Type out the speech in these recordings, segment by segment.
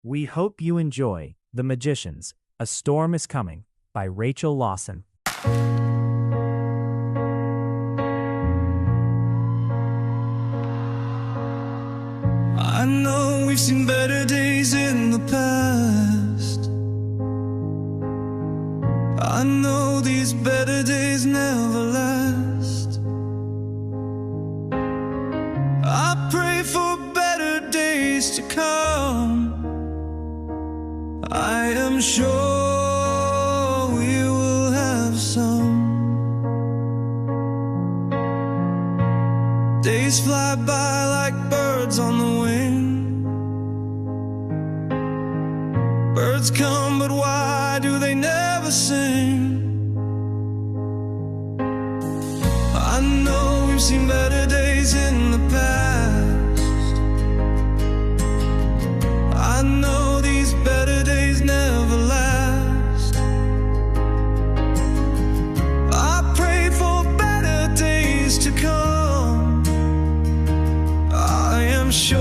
We hope you enjoy The Magicians, A Storm is Coming by Rachel Lawson. I know we've seen better days in the past. I know these better days never last. I pray for better days to come. I am sure we will have some. Days fly by like birds on the wing. Birds come, but why do they never sing? I know we've seen better days in the past. I know these better days never last. I pray for better days to come. I am sure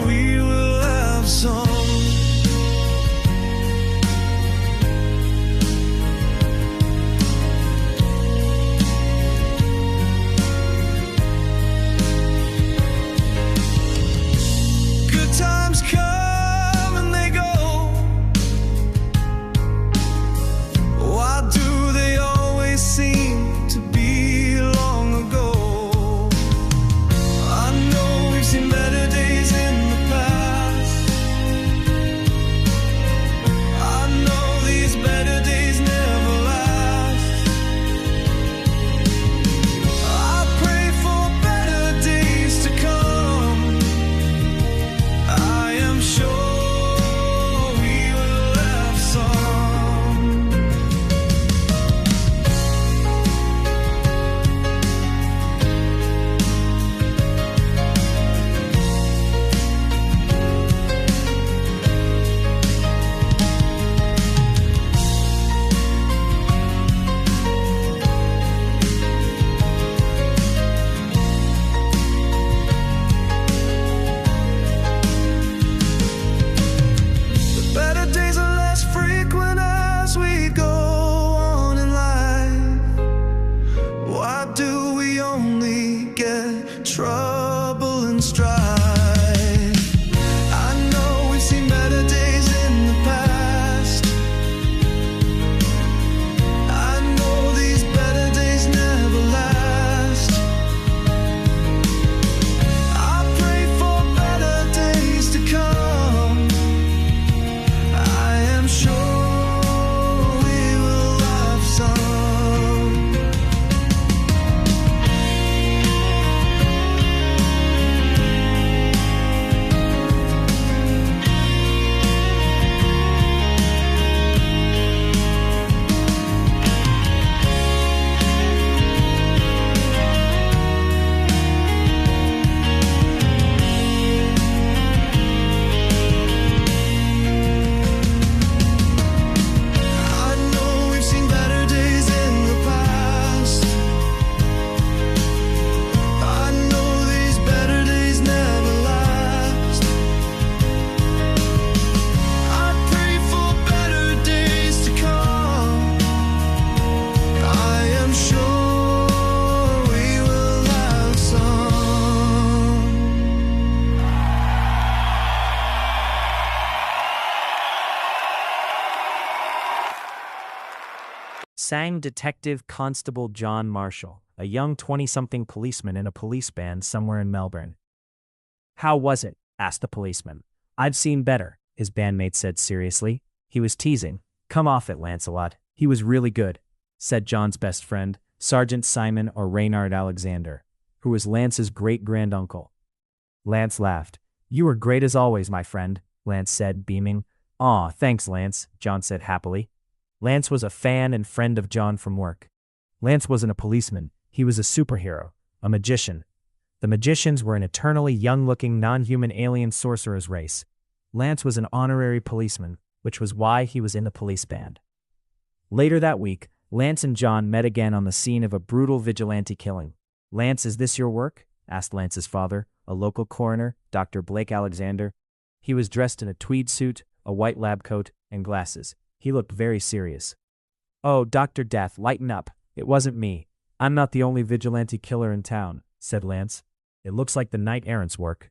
we will have some. Good times come and they go. Why do they always seem to be long ago? I know we've seen better days in the past. I know these better days never last. I pray for better days to come. I am sure we will have some. The better days are less frequent as we go on in life. Why do we only get trouble and strife? I know we've seen better days in the past. I know these better days never last. I pray for better days to come. I am sure we will have some. I know we've seen better days in the past. I know these better days never last. I pray for better days to come. I am sure we will have some. Sang Detective Constable John Marshal, a young 20-something policeman in a police band somewhere in Melbourne. "How was it?" asked the policeman. "I've seen better," his bandmate said seriously. He was teasing. "Come off it, Lancelot. He was really good," said John's best friend, Sergeant Simon or Reynard Alexander, who was Lance's great-granduncle. Lance laughed. "You were great as always, my friend," Lance said, beaming. "Aw, thanks, Lance," John said happily. Lance was a fan and friend of John from work. Lance wasn't a policeman, he was a superhero, a magician. The magicians were an eternally young-looking non-human alien sorcerer's race. Lance was an honorary policeman, which was why he was in the police band. Later that week, Lance and John met again on the scene of a brutal vigilante killing. "Lance, is this your work?" asked Lance's father, a local coroner, Dr. Blake Alexander. He was dressed in a tweed suit, a white lab coat, and glasses. He looked very serious. "Oh, Dr. Death, lighten up. It wasn't me. I'm not the only vigilante killer in town," said Lance. "It looks like the Knight Errant's work."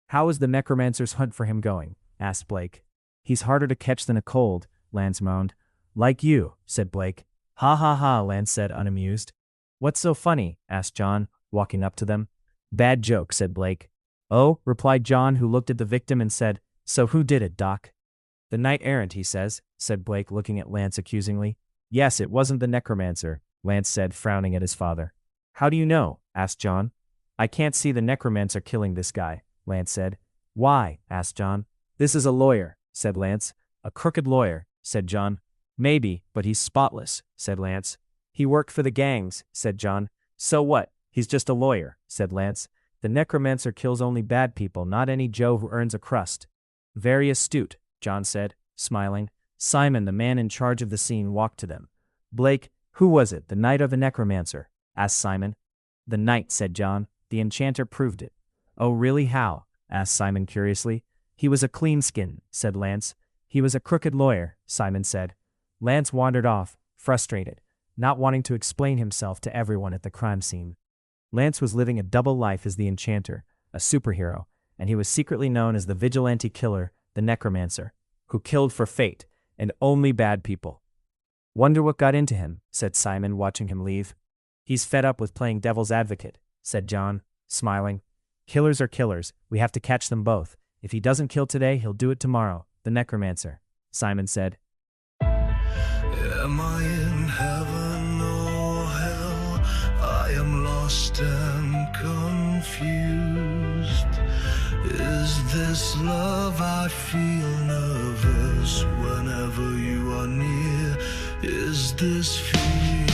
"How is the Necromancer's hunt for him going?" asked Blake. "He's harder to catch than a cold," Lance moaned. "Like you," said Blake. "Ha ha ha," Lance said, unamused. "What's so funny?" asked John, walking up to them. "Bad joke," said Blake. "Oh," replied John, who looked at the victim and said, "So who did it, Doc?" "The Knight Errant, he says," said Blake, looking at Lance accusingly. "Yes, it wasn't the Necromancer," Lance said, frowning at his father. "How do you know?" asked John. "I can't see the Necromancer killing this guy," Lance said. "Why?" asked John. "This is a lawyer," said Lance. "A crooked lawyer," said John. "Maybe, but he's spotless," said Lance. "He worked for the gangs," said John. "So what? He's just a lawyer," said Lance. "The Necromancer kills only bad people, not any Joe who earns a crust." "Very astute," John said, smiling. Simon, the man in charge of the scene, walked to them. "Blake, who was it, the Knight or the Necromancer?" asked Simon. "The Knight," said John. "The enchanter proved it." "Oh, really? How?" asked Simon curiously. "He was a clean skin," said Lance. "He was a crooked lawyer," Simon said. Lance wandered off, frustrated, not wanting to explain himself to everyone at the crime scene. Lance was living a double life as the enchanter, a superhero, and he was secretly known as the vigilante killer, the Necromancer, who killed for fate, and only bad people. "Wonder what got into him," said Simon, watching him leave. "He's fed up with playing devil's advocate," said John, smiling. "Killers are killers. We have to catch them both. If he doesn't kill today, he'll do it tomorrow. The Necromancer," Simon said. Am I in heaven or hell? I am lost and confused. Is this love? I feel nervous whenever you are near. Is this fear?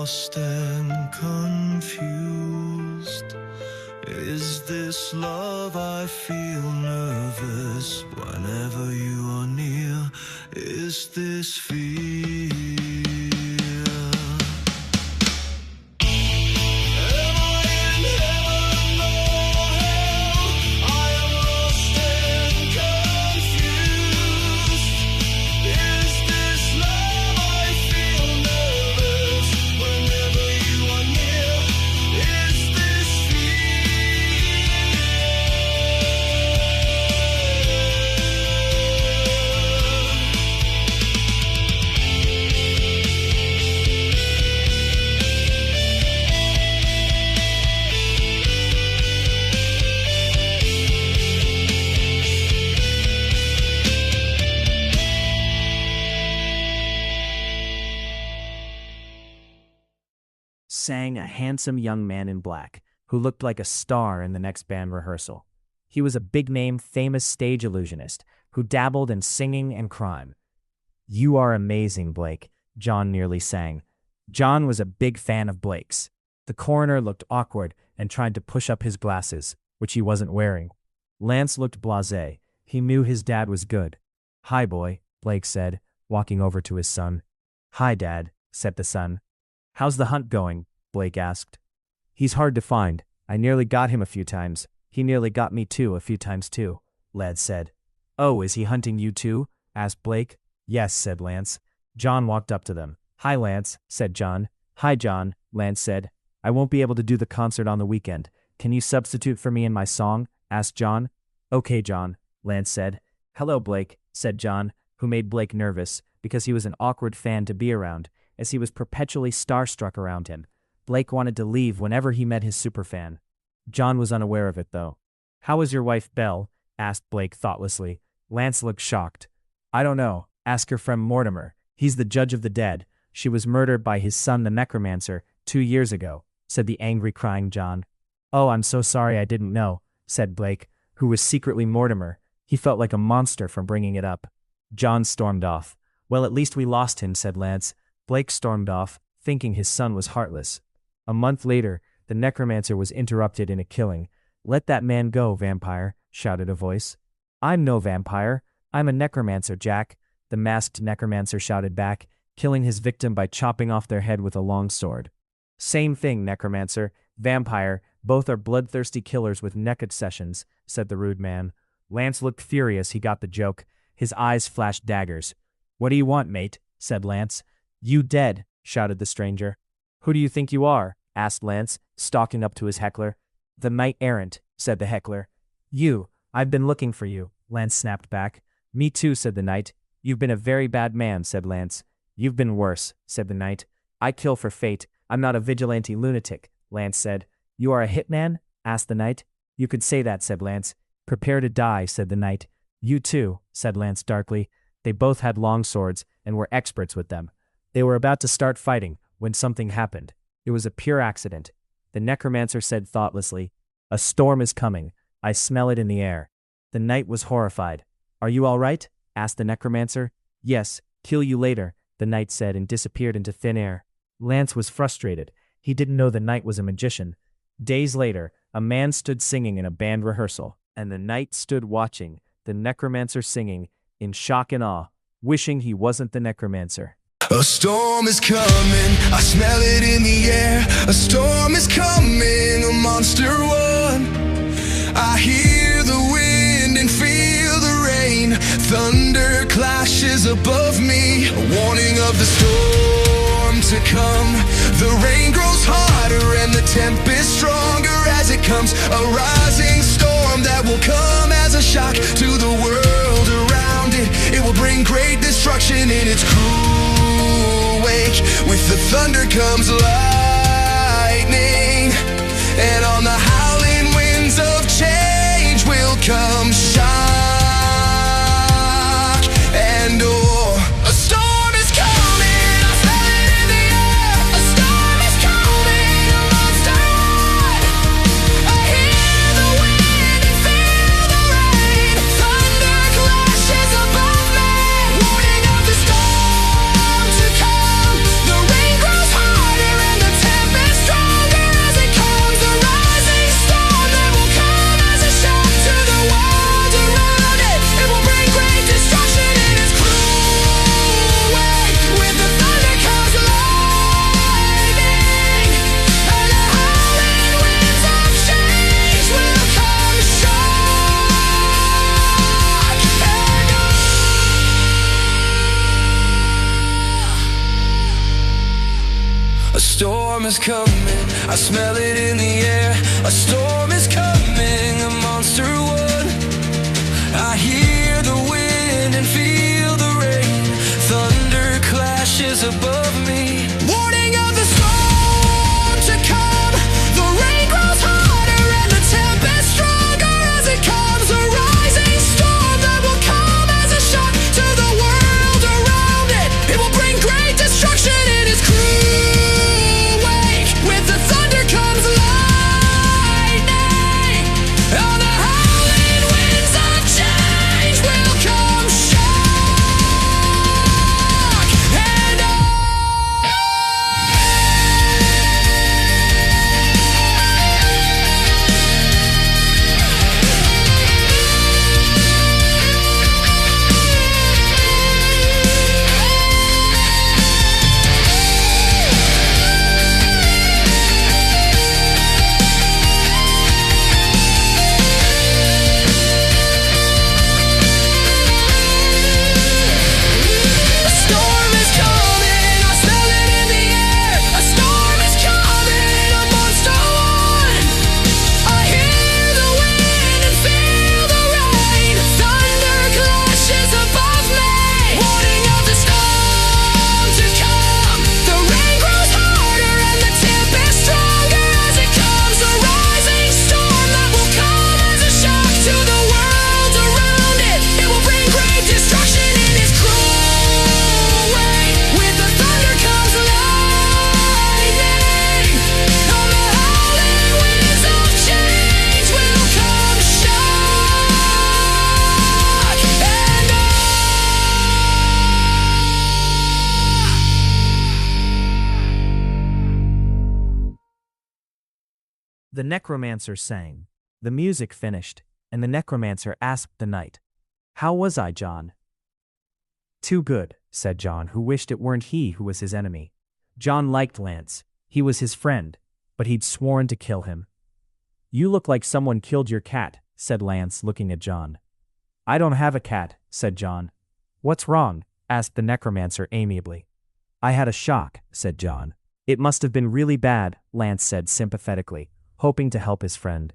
lost and confused. Is this love? I feel nervous whenever you are near. Is this fear? sang a handsome young man in black, who looked like a star in the next band rehearsal. He was a big-name, famous stage illusionist who dabbled in singing and crime. "You are amazing, Blake," John nearly sang. John was a big fan of Blake's. The coroner looked awkward and tried to push up his glasses, which he wasn't wearing. Lance looked blasé. He knew his dad was good. "Hi, boy," Blake said, walking over to his son. "Hi, Dad," said the son. "How's the hunt going?" Blake asked. "He's hard to find. I nearly got him a few times. He nearly got me too a few times too," Lad said. "Oh, is he hunting you too?" asked Blake. "Yes," said Lance. John walked up to them. "Hi, Lance," said John. "Hi, John," Lance said. "I won't be able to do the concert on the weekend. Can you substitute for me in my song?" asked John. "Okay, John," Lance said. "Hello, Blake," said John, who made Blake nervous because he was an awkward fan to be around, as he was perpetually starstruck around him. Blake wanted to leave whenever he met his superfan. John was unaware of it, though. "How is your wife, Belle?" asked Blake thoughtlessly. Lance looked shocked. "I don't know. Ask her friend Mortimer. He's the judge of the dead. She was murdered by his son, the Necromancer, 2 years ago," said the angry, crying John. "Oh, I'm so sorry, I didn't know," said Blake, who was secretly Mortimer. He felt like a monster for bringing it up. John stormed off. "Well, at least we lost him," said Lance. Blake stormed off, thinking his son was heartless. A month later, the Necromancer was interrupted in a killing. "Let that man go, vampire," shouted a voice. "I'm no vampire. I'm a necromancer, Jack," the masked Necromancer shouted back, killing his victim by chopping off their head with a long sword. "Same thing, Necromancer. Vampire, both are bloodthirsty killers with naked sessions," said the rude man. Lance looked furious. He got the joke. His eyes flashed daggers. "What do you want, mate?" said Lance. "You dead," shouted the stranger. "Who do you think you are?" asked Lance, stalking up to his heckler. "The Knight Errant," said the heckler. "You, I've been looking for you," Lance snapped back. "Me too," said the knight. "You've been a very bad man," said Lance. "You've been worse," said the knight. "I kill for fate. I'm not a vigilante lunatic," Lance said. "You are a hitman?" asked the knight. "You could say that," said Lance. "Prepare to die," said the knight. "You too," said Lance darkly. They both had long swords and were experts with them. They were about to start fighting when something happened. It was a pure accident. The Necromancer said thoughtlessly, "A storm is coming. I smell it in the air." The knight was horrified. "Are you all right?" asked the Necromancer. "Yes, kill you later," the knight said and disappeared into thin air. Lance was frustrated. He didn't know the knight was a magician. Days later, a man stood singing in a band rehearsal, and the knight stood watching the Necromancer singing in shock and awe, wishing he wasn't the Necromancer. A storm is coming, I smell it in the air. A storm is coming, a monster one. I hear the wind and feel the rain. Thunder clashes above me, a warning of the storm to come. The rain grows harder and the tempest stronger as it comes. A rising storm that will come as a shock to the world around it. It will bring great destruction in its cruel wake. With the thunder comes lightning, and on the howling winds of change will come shock. And oh, a storm is coming, I smell it in the air. A storm is coming, a monster one. I hear the wind and feel the rain. Thunder clashes above me, warning of the storm to come. The rain grows harder and the tempest stronger as it comes. A rising storm that will come as a shock to the world around it. It will bring great destruction in its cruel way. With the thunder comes lightning, and the howling winds of change will come shock. A storm is coming, I smell it in the air. A storm is coming, a monster one. I hear the wind and feel the rain. Thunder clashes above me, warning of the storm to come. The rain grows harder and the tempest stronger as it comes. A rising storm that will come as a shock to the world around it. It will bring great destruction in its cruel wake. With The necromancer sang. The music finished, and the necromancer asked the knight, "How was I, John?" "Too good," said John, who wished it weren't he who was his enemy. John liked Lance. He was his friend, but he'd sworn to kill him. "You look like someone killed your cat," said Lance, looking at John. "I don't have a cat," said John. "What's wrong?" asked the necromancer amiably. "I had a shock," said John. "It must have been really bad," Lance said sympathetically, hoping to help his friend.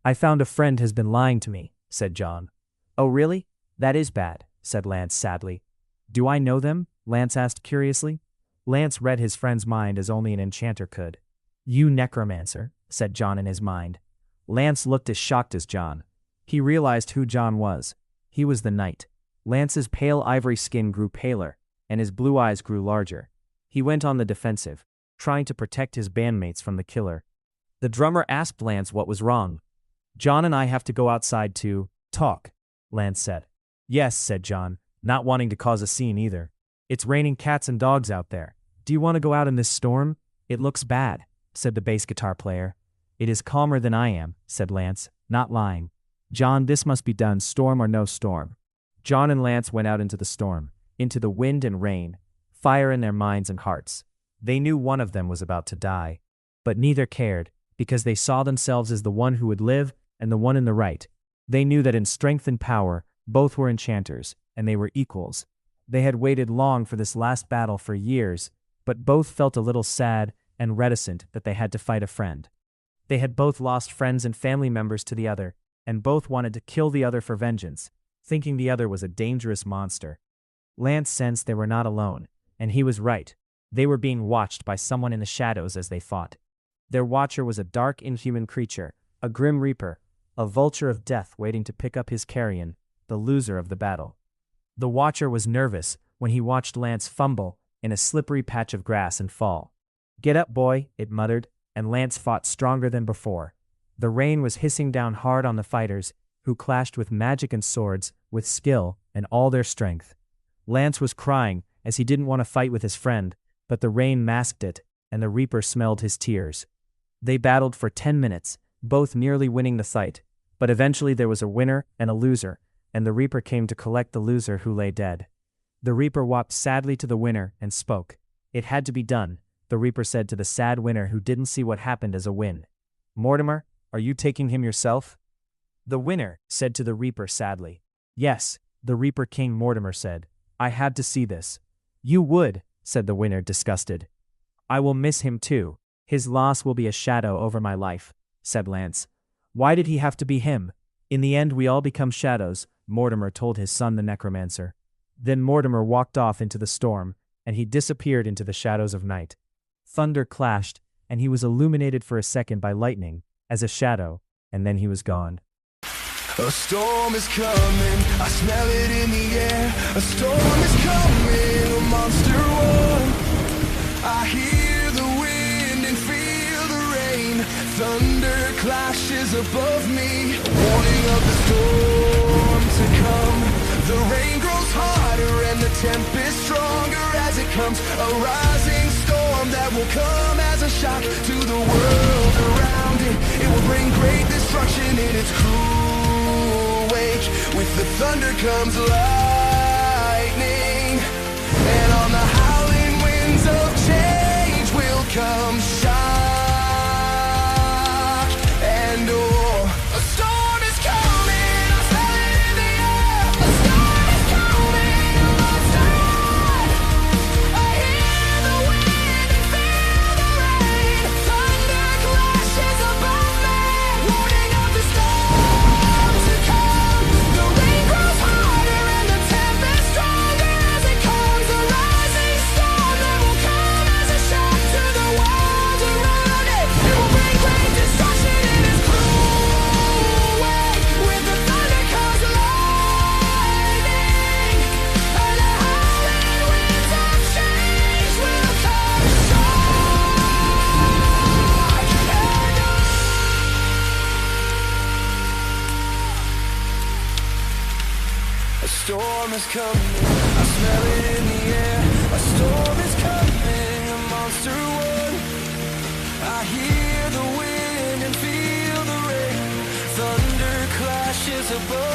"I found a friend has been lying to me," said John. "Oh really? That is bad," said Lance sadly. "Do I know them?" Lance asked curiously. Lance read his friend's mind as only an enchanter could. "You necromancer," said John in his mind. Lance looked as shocked as John. He realized who John was. He was the knight. Lance's pale ivory skin grew paler, and his blue eyes grew larger. He went on the defensive, trying to protect his bandmates from the killer. The drummer asked Lance what was wrong. "John and I have to go outside to talk," Lance said. "Yes," said John, not wanting to cause a scene either. "It's raining cats and dogs out there. Do you want to go out in this storm? It looks bad," said the bass guitar player. "It is calmer than I am," said Lance, not lying. "John, this must be done, storm or no storm." John and Lance went out into the storm, into the wind and rain, fire in their minds and hearts. They knew one of them was about to die, but neither cared, because they saw themselves as the one who would live and the one in the right. They knew that in strength and power, both were enchanters, and they were equals. They had waited long for this last battle for years, but both felt a little sad and reticent that they had to fight a friend. They had both lost friends and family members to the other, and both wanted to kill the other for vengeance, thinking the other was a dangerous monster. Lance sensed they were not alone, and he was right. They were being watched by someone in the shadows as they fought. Their watcher was a dark, inhuman creature, a grim reaper, a vulture of death waiting to pick up his carrion, the loser of the battle. The watcher was nervous when he watched Lance fumble in a slippery patch of grass and fall. "Get up, boy," it muttered, and Lance fought stronger than before. The rain was hissing down hard on the fighters, who clashed with magic and swords, with skill and all their strength. Lance was crying as he didn't want to fight with his friend, but the rain masked it, and the reaper smelled his tears. They battled for 10 minutes, both nearly winning the fight, but eventually there was a winner and a loser, and the reaper came to collect the loser who lay dead. The reaper walked sadly to the winner and spoke. "It had to be done," the reaper said to the sad winner who didn't see what happened as a win. "Mortimer, are you taking him yourself?" The winner said to the reaper sadly. "Yes," the reaper King Mortimer said. "I had to see this." "You would," said the winner, disgusted. "I will miss him too. His loss will be a shadow over my life," said Lance. "Why did he have to be him? In the end we all become shadows," Mortimer told his son the necromancer. Then Mortimer walked off into the storm, and he disappeared into the shadows of night. Thunder clashed, and he was illuminated for a second by lightning, as a shadow, and then he was gone. A storm is coming, I smell it in the air. A storm is coming, a monster war. I hear the wind and feel the rain. Thunder clashes above me, warning of the storm to come. The rain grows harder and the tempest stronger as it comes. A rising storm that will come as a shock to the world around it. It will bring great destruction in its cruel wake. With the thunder comes lightning, and on the howling winds of change will come shock and awe. A storm is coming, I smell it in the air. A storm is coming, a monster roar. I hear the wind and feel the rain. Thunder clashes above me, warning of the storm to come. The rain grows harder and the tempest stronger as it comes. A rising storm that will come as a shock to the world around it. It will bring great destruction in its cruel way. With the thunder comes lightning, and the howling winds of change will come shock and awe. A storm is coming, I smell it in the air. A storm is coming, a monster one. I hear the wind and feel impossible.